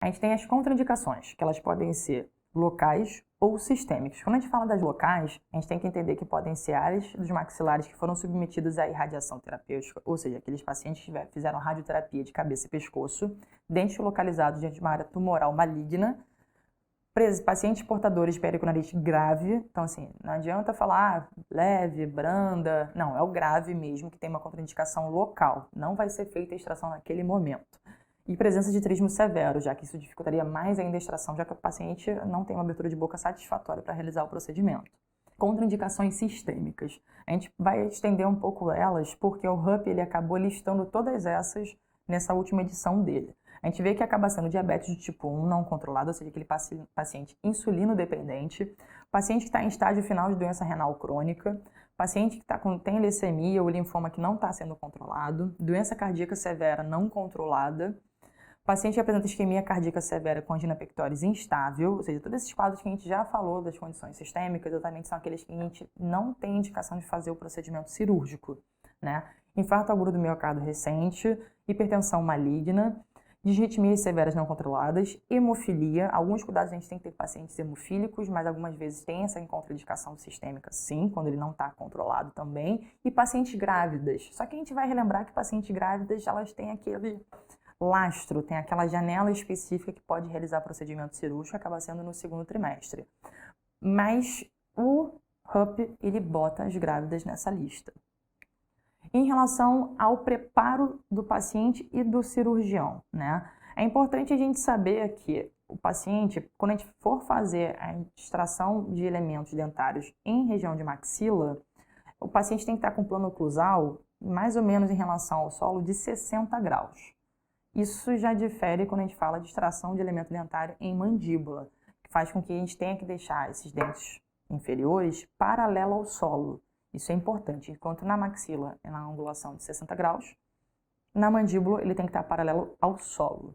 A gente tem as contraindicações, que elas podem ser locais ou sistêmicas. Quando a gente fala das locais, a gente tem que entender que podem ser áreas dos maxilares que foram submetidas à irradiação terapêutica, ou seja, aqueles pacientes que fizeram radioterapia de cabeça e pescoço, dentes localizados diante de uma área tumoral maligna, pacientes portadores de periconarite grave. Então, assim, não adianta falar leve, branda. Não, é o grave mesmo, que tem uma contraindicação local. Não vai ser feita a extração naquele momento. E presença de trismo severo, já que isso dificultaria mais ainda a extração, já que o paciente não tem uma abertura de boca satisfatória para realizar o procedimento. Contraindicações sistêmicas. A gente vai estender um pouco elas, porque o HUP ele acabou listando todas essas nessa última edição dele. A gente vê que acaba sendo diabetes do tipo 1 não controlado, ou seja, aquele paciente insulino dependente, paciente que está em estágio final de doença renal crônica, paciente que tem leucemia ou linfoma que não está sendo controlado, doença cardíaca severa não controlada, paciente que apresenta isquemia cardíaca severa com angina pectoris instável, ou seja, todos esses quadros que a gente já falou das condições sistêmicas, exatamente são aqueles que a gente não tem indicação de fazer o procedimento cirúrgico, né? Infarto agudo do miocárdio recente, hipertensão maligna, disritmias severas não controladas, hemofilia. Alguns cuidados a gente tem que ter pacientes hemofílicos, mas algumas vezes tem essa contraindicação sistêmica, sim, quando ele não está controlado também. E pacientes grávidas. Só que a gente vai relembrar que pacientes grávidas, elas têm aquele lastro, tem aquela janela específica que pode realizar procedimento cirúrgico, acaba sendo no segundo trimestre. Mas o HUP, ele bota as grávidas nessa lista. Em relação ao preparo do paciente e do cirurgião, né? É importante a gente saber que o paciente, quando a gente for fazer a extração de elementos dentários em região de maxila, o paciente tem que estar com plano oclusal mais ou menos em relação ao solo de 60 graus. Isso já difere quando a gente fala de extração de elemento dentário em mandíbula, que faz com que a gente tenha que deixar esses dentes inferiores paralelo ao solo. Isso é importante, enquanto na maxila é na angulação de 60 graus, na mandíbula ele tem que estar paralelo ao solo.